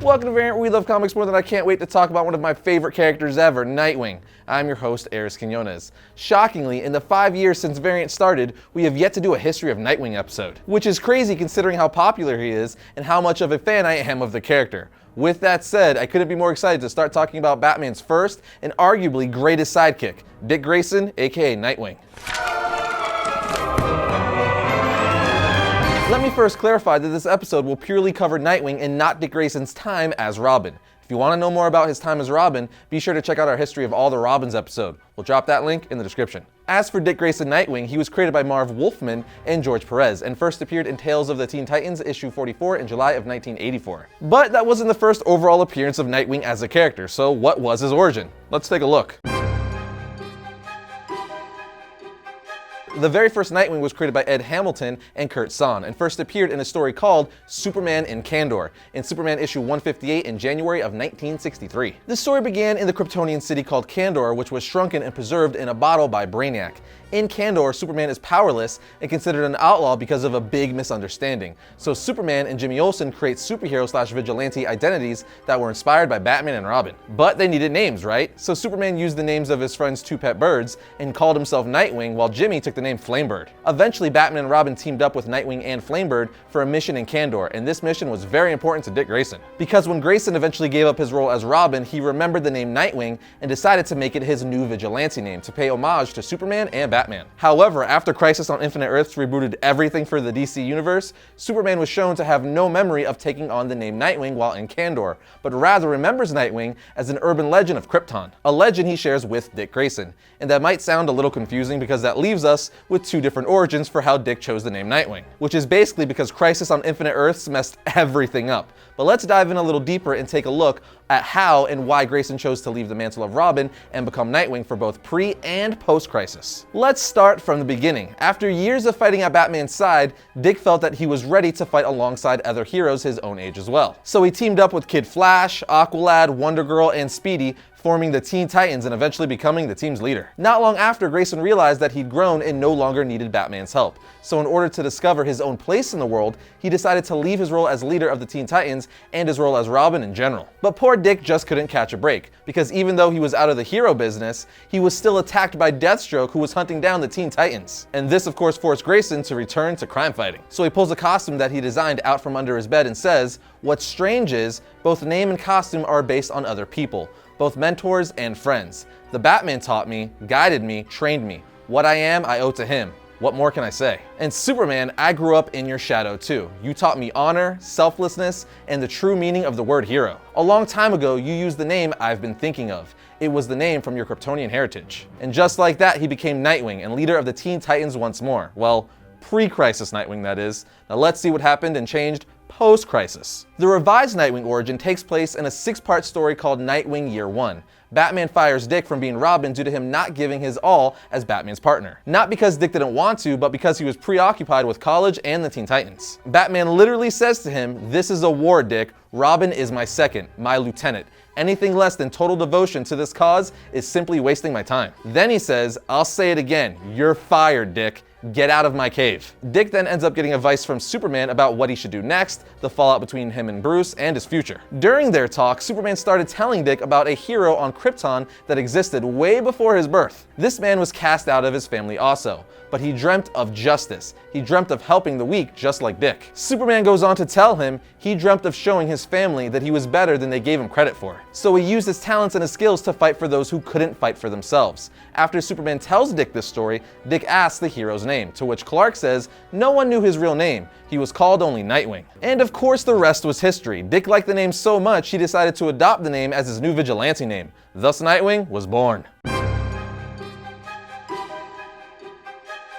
Welcome to Variant, where we love comics more than I can't wait to talk about one of my favorite characters ever, Nightwing. I'm your host, Arris. Shockingly, in the 5 years since Variant started, we have yet to do a History of Nightwing episode, which is crazy considering how popular he is and how much of a fan I am of the character. With that said, I couldn't be more excited to start talking about Batman's first and arguably greatest sidekick, Dick Grayson, aka Nightwing. Let me first clarify that this episode will purely cover Nightwing and not Dick Grayson's time as Robin. If you want to know more about his time as Robin, be sure to check out our History of All the Robins episode. We'll drop that link in the description. As for Dick Grayson Nightwing, he was created by Marv Wolfman and George Perez, and first appeared in Tales of the Teen Titans issue 44 in July of 1984. But that wasn't the first overall appearance of Nightwing as a character, so what was his origin? Let's take a look. The very first Nightwing was created by Ed Hamilton and Kurt Son, and first appeared in a story called Superman in Kandor in Superman issue 158 in January of 1963. This story began in the Kryptonian city called Kandor, which was shrunken and preserved in a bottle by Brainiac. In Kandor, Superman is powerless and considered an outlaw because of a big misunderstanding. So Superman and Jimmy Olsen create superhero/vigilante identities that were inspired by Batman and Robin. But they needed names, right? So Superman used the names of his friend's two pet birds and called himself Nightwing, while Jimmy took the name Flamebird. Eventually, Batman and Robin teamed up with Nightwing and Flamebird for a mission in Kandor, and this mission was very important to Dick Grayson. Because when Grayson eventually gave up his role as Robin, he remembered the name Nightwing and decided to make it his new vigilante name to pay homage to Superman and Batman. However, after Crisis on Infinite Earths rebooted everything for the DC universe, Superman was shown to have no memory of taking on the name Nightwing while in Kandor, but rather remembers Nightwing as an urban legend of Krypton, a legend he shares with Dick Grayson. And that might sound a little confusing because that leaves us with two different origins for how Dick chose the name Nightwing, which is basically because Crisis on Infinite Earths messed everything up. But let's dive in a little deeper and take a look at how and why Grayson chose to leave the mantle of Robin and become Nightwing for both pre- and post-Crisis. Let's start from the beginning. After years of fighting at Batman's side, Dick felt that he was ready to fight alongside other heroes his own age as well. So he teamed up with Kid Flash, Aqualad, Wonder Girl, and Speedy, forming the Teen Titans and eventually becoming the team's leader. Not long after, Grayson realized that he'd grown and no longer needed Batman's help. So in order to discover his own place in the world, he decided to leave his role as leader of the Teen Titans and his role as Robin in general. But poor Dick just couldn't catch a break, because even though he was out of the hero business, he was still attacked by Deathstroke, who was hunting down the Teen Titans. And this of course forced Grayson to return to crime fighting. So he pulls a costume that he designed out from under his bed and says, "What's strange is, both name and costume are based on other people, both mentors and friends. The Batman taught me, guided me, trained me. What I am, I owe to him. What more can I say? And Superman, I grew up in your shadow too. You taught me honor, selflessness, and the true meaning of the word hero. A long time ago, you used the name I've been thinking of. It was the name from your Kryptonian heritage." And just like that, he became Nightwing and leader of the Teen Titans once more. Well, pre-Crisis Nightwing, that is. Now let's see what happened and changed post-Crisis. The revised Nightwing origin takes place in a 6-part story called Nightwing Year 1. Batman fires Dick from being Robin due to him not giving his all as Batman's partner. Not because Dick didn't want to, but because he was preoccupied with college and the Teen Titans. Batman literally says to him, "This is a war, Dick. Robin is my second, my lieutenant. Anything less than total devotion to this cause is simply wasting my time." Then he says, "I'll say it again, you're fired, Dick. Get out of my cave." Dick then ends up getting advice from Superman about what he should do next, the fallout between him and Bruce, and his future. During their talk, Superman started telling Dick about a hero on Krypton that existed way before his birth. This man was cast out of his family also, but he dreamt of justice. He dreamt of helping the weak just like Dick. Superman goes on to tell him he dreamt of showing his family that he was better than they gave him credit for. So he used his talents and his skills to fight for those who couldn't fight for themselves. After Superman tells Dick this story, Dick asks the hero's name, to which Clark says no one knew his real name. He was called only Nightwing. And of course the rest was history. Dick liked the name so much he decided to adopt the name as his new vigilante name. Thus Nightwing was born.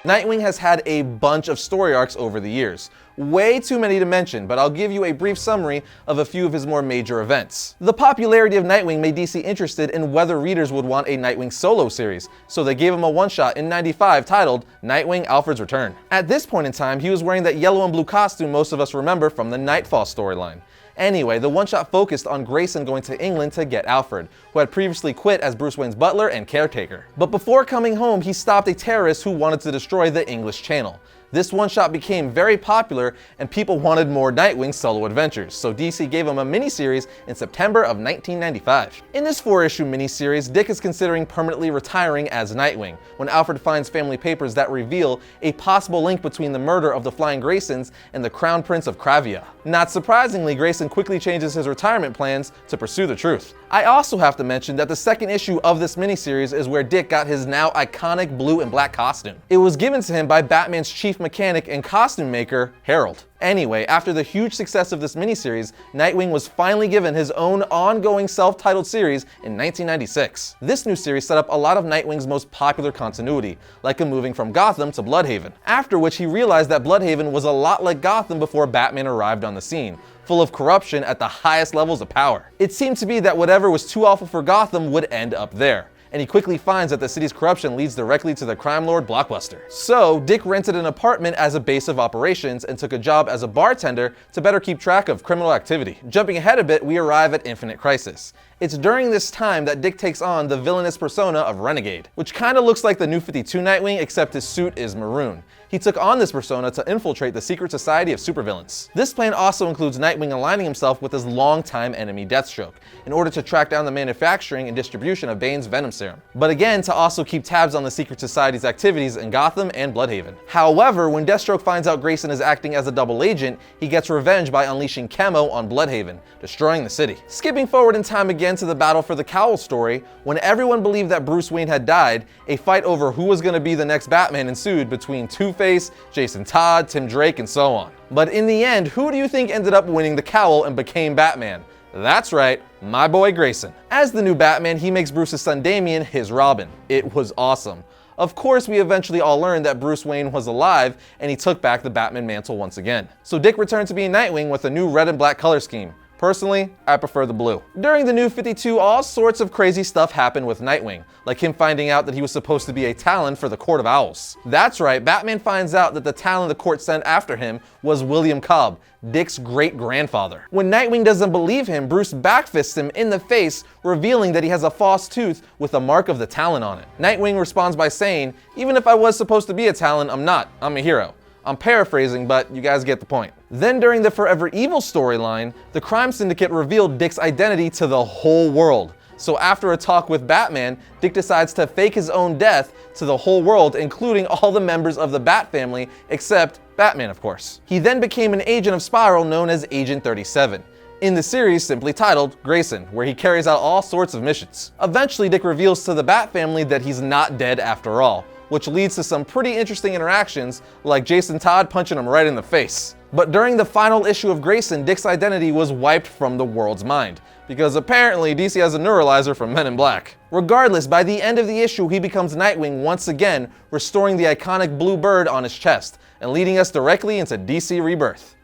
Nightwing has had a bunch of story arcs over the years. Way too many to mention, but I'll give you a brief summary of a few of his more major events. The popularity of Nightwing made DC interested in whether readers would want a Nightwing solo series, so they gave him a one-shot in '95 titled Nightwing: Alfred's Return. At this point in time, he was wearing that yellow and blue costume most of us remember from the Nightfall storyline. Anyway, the one-shot focused on Grayson going to England to get Alfred, who had previously quit as Bruce Wayne's butler and caretaker. But before coming home, he stopped a terrorist who wanted to destroy the English Channel. This one-shot became very popular and people wanted more Nightwing solo adventures, so DC gave him a miniseries in September of 1995. In this 4-issue miniseries, Dick is considering permanently retiring as Nightwing when Alfred finds family papers that reveal a possible link between the murder of the Flying Graysons and the Crown Prince of Kravia. Not surprisingly, Grayson quickly changes his retirement plans to pursue the truth. I also have to mention that the second issue of this miniseries is where Dick got his now iconic blue and black costume. It was given to him by Batman's chief mechanic and costume maker, Harold. Anyway, after the huge success of this miniseries, Nightwing was finally given his own ongoing self-titled series in 1996. This new series set up a lot of Nightwing's most popular continuity, like him moving from Gotham to Bloodhaven, after which he realized that Bloodhaven was a lot like Gotham before Batman arrived on the scene, full of corruption at the highest levels of power. It seemed to be that whatever was too awful for Gotham would end up there, and he quickly finds that the city's corruption leads directly to the crime lord Blockbuster. So Dick rented an apartment as a base of operations and took a job as a bartender to better keep track of criminal activity. Jumping ahead a bit, we arrive at Infinite Crisis. It's during this time that Dick takes on the villainous persona of Renegade, which kinda looks like the New 52 Nightwing, except his suit is maroon. He took on this persona to infiltrate the secret society of supervillains. This plan also includes Nightwing aligning himself with his longtime enemy Deathstroke, in order to track down the manufacturing and distribution of Bane's Venom Serum, but again to also keep tabs on the secret society's activities in Gotham and Bloodhaven. However, when Deathstroke finds out Grayson is acting as a double agent, he gets revenge by unleashing Chemo on Bloodhaven, destroying the city. Skipping forward in time again to the Battle for the Cowl story, when everyone believed that Bruce Wayne had died, a fight over who was going to be the next Batman ensued between Two-Face, Jason Todd, Tim Drake, and so on. But in the end, who do you think ended up winning the cowl and became Batman? That's right, my boy Grayson. As the new Batman, he makes Bruce's son Damian his Robin. It was awesome. Of course, we eventually all learned that Bruce Wayne was alive and he took back the Batman mantle once again. So Dick returned to being Nightwing with a new red and black color scheme. Personally, I prefer the blue. During the New 52, all sorts of crazy stuff happened with Nightwing, like him finding out that he was supposed to be a Talon for the Court of Owls. That's right, Batman finds out that the Talon the court sent after him was William Cobb, Dick's great-grandfather. When Nightwing doesn't believe him, Bruce backfists him in the face, revealing that he has a false tooth with a mark of the Talon on it. Nightwing responds by saying, "Even if I was supposed to be a Talon, I'm not. I'm a hero." I'm paraphrasing, but you guys get the point. Then during the Forever Evil storyline, the crime syndicate revealed Dick's identity to the whole world. So after a talk with Batman, Dick decides to fake his own death to the whole world, including all the members of the Bat family, except Batman, of course. He then became an agent of Spiral known as Agent 37. In the series simply titled Grayson, where he carries out all sorts of missions. Eventually, Dick reveals to the Bat family that he's not dead after all, which leads to some pretty interesting interactions, like Jason Todd punching him right in the face. But during the final issue of Grayson, Dick's identity was wiped from the world's mind, because apparently DC has a neuralizer from Men in Black. Regardless, by the end of the issue, he becomes Nightwing once again, restoring the iconic blue bird on his chest, and leading us directly into DC Rebirth.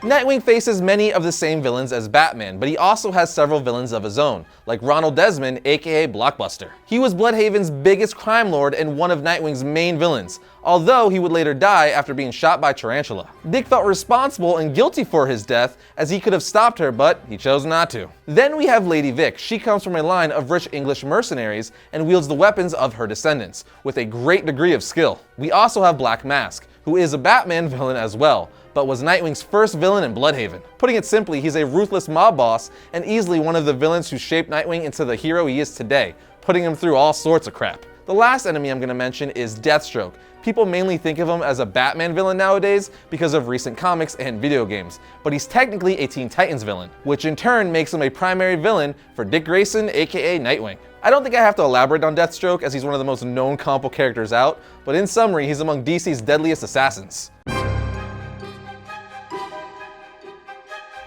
Nightwing faces many of the same villains as Batman, but he also has several villains of his own, like Ronald Desmond, aka Blockbuster. He was Bloodhaven's biggest crime lord and one of Nightwing's main villains, although he would later die after being shot by Tarantula. Dick felt responsible and guilty for his death, as he could have stopped her, but he chose not to. Then we have Lady Vic. She comes from a line of rich English mercenaries and wields the weapons of her descendants, with a great degree of skill. We also have Black Mask, who is a Batman villain as well, but was Nightwing's first villain in Bloodhaven. Putting it simply, he's a ruthless mob boss and easily one of the villains who shaped Nightwing into the hero he is today, putting him through all sorts of crap. The last enemy I'm going to mention is Deathstroke. People mainly think of him as a Batman villain nowadays because of recent comics and video games, but he's technically a Teen Titans villain, which in turn makes him a primary villain for Dick Grayson, aka Nightwing. I don't think I have to elaborate on Deathstroke as he's one of the most known comic book characters out, but in summary, he's among DC's deadliest assassins.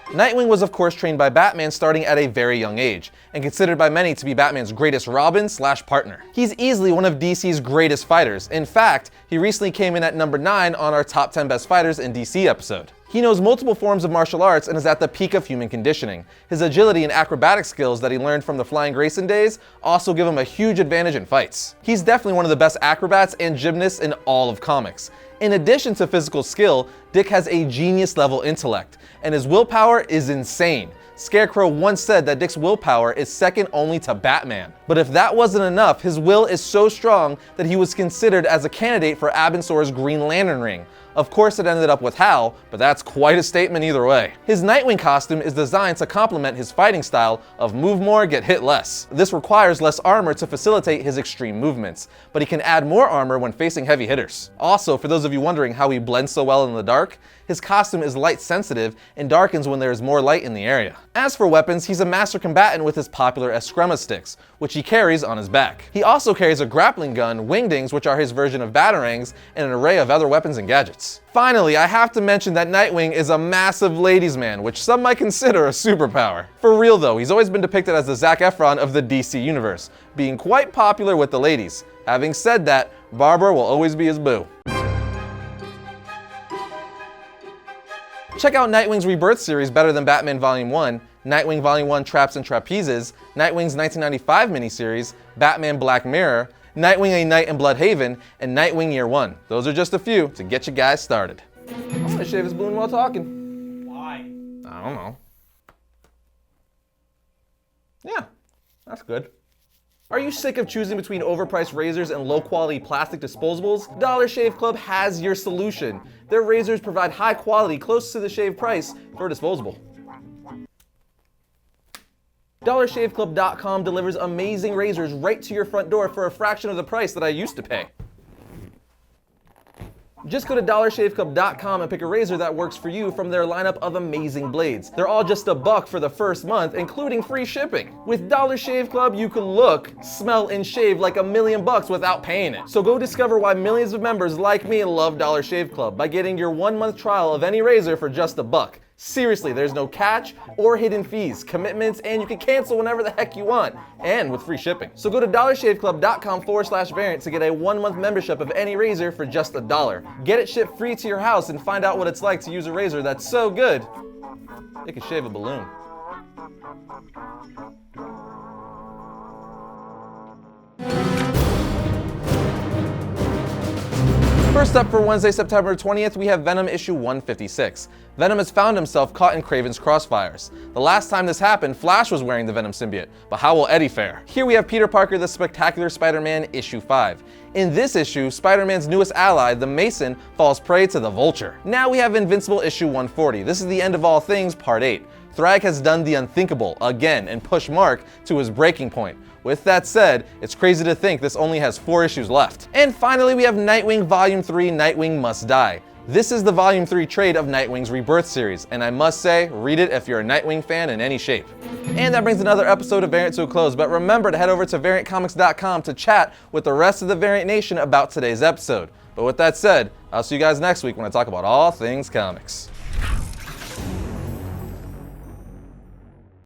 Nightwing was of course trained by Batman starting at a very young age, and considered by many to be Batman's greatest Robin/partner. He's easily one of DC's greatest fighters. In fact, he recently came in at number 9 on our top 10 best fighters in DC episode. He knows multiple forms of martial arts and is at the peak of human conditioning. His agility and acrobatic skills that he learned from the Flying Grayson days also give him a huge advantage in fights. He's definitely one of the best acrobats and gymnasts in all of comics. In addition to physical skill, Dick has a genius level intellect, and his willpower is insane. Scarecrow once said that Dick's willpower is second only to Batman. But if that wasn't enough, his will is so strong that he was considered as a candidate for Abinsor's Green Lantern ring. Of course it ended up with Hal, but that's quite a statement either way. His Nightwing costume is designed to complement his fighting style of move more, get hit less. This requires less armor to facilitate his extreme movements, but he can add more armor when facing heavy hitters. Also, for those of you wondering how he blends so well in the dark, his costume is light sensitive and darkens when there is more light in the area. As for weapons, he's a master combatant with his popular Eskrima sticks, which he carries on his back. He also carries a grappling gun, wingdings, which are his version of batarangs, and an array of other weapons and gadgets. Finally, I have to mention that Nightwing is a massive ladies' man, which some might consider a superpower. For real though, he's always been depicted as the Zac Efron of the DC universe, being quite popular with the ladies. Having said that, Barbara will always be his boo. Check out Nightwing's Rebirth series Better Than Batman Volume 1, Nightwing Volume 1 Traps and Trapezes, Nightwing's 1995 miniseries, Batman Black Mirror, Nightwing A Night in Bloodhaven, and Nightwing Year 1. Those are just a few to get you guys started. I'm gonna shave his balloon while talking. Why? I don't know. Yeah, that's good. Are you sick of choosing between overpriced razors and low-quality plastic disposables? Dollar Shave Club has your solution. Their razors provide high quality, close to the shave price for a disposable. DollarShaveClub.com delivers amazing razors right to your front door for a fraction of the price that I used to pay. Just go to DollarShaveClub.com and pick a razor that works for you from their lineup of amazing blades. They're all just $1 for the first month, including free shipping. With Dollar Shave Club, you can look, smell, and shave like $1 million without paying it. So go discover why millions of members like me love Dollar Shave Club by getting your 1-month trial of any razor for just $1. Seriously, there's no catch or hidden fees, commitments, and you can cancel whenever the heck you want, and with free shipping. So go to dollarshaveclub.com/variant to get a 1-month membership of any razor for just $1. Get it shipped free to your house and find out what it's like to use a razor that's so good, it can shave a balloon. First up for Wednesday, September 20th, we have Venom issue 156. Venom has found himself caught in Kraven's crossfires. The last time this happened, Flash was wearing the Venom symbiote, but how will Eddie fare? Here we have Peter Parker, the Spectacular Spider-Man issue 5. In this issue, Spider-Man's newest ally, the Mason, falls prey to the Vulture. Now we have Invincible issue 140. This is the end of all things, part 8. Thrag has done the unthinkable again and pushed Mark to his breaking point. With that said, it's crazy to think this only has 4 issues left. And finally, we have Nightwing Volume 3, Nightwing Must Die. This is the Volume 3 trade of Nightwing's Rebirth series, and I must say, read it if you're a Nightwing fan in any shape. And that brings another episode of Variant to a close, but remember to head over to VariantComics.com to chat with the rest of the Variant Nation about today's episode. But with that said, I'll see you guys next week when I talk about all things comics.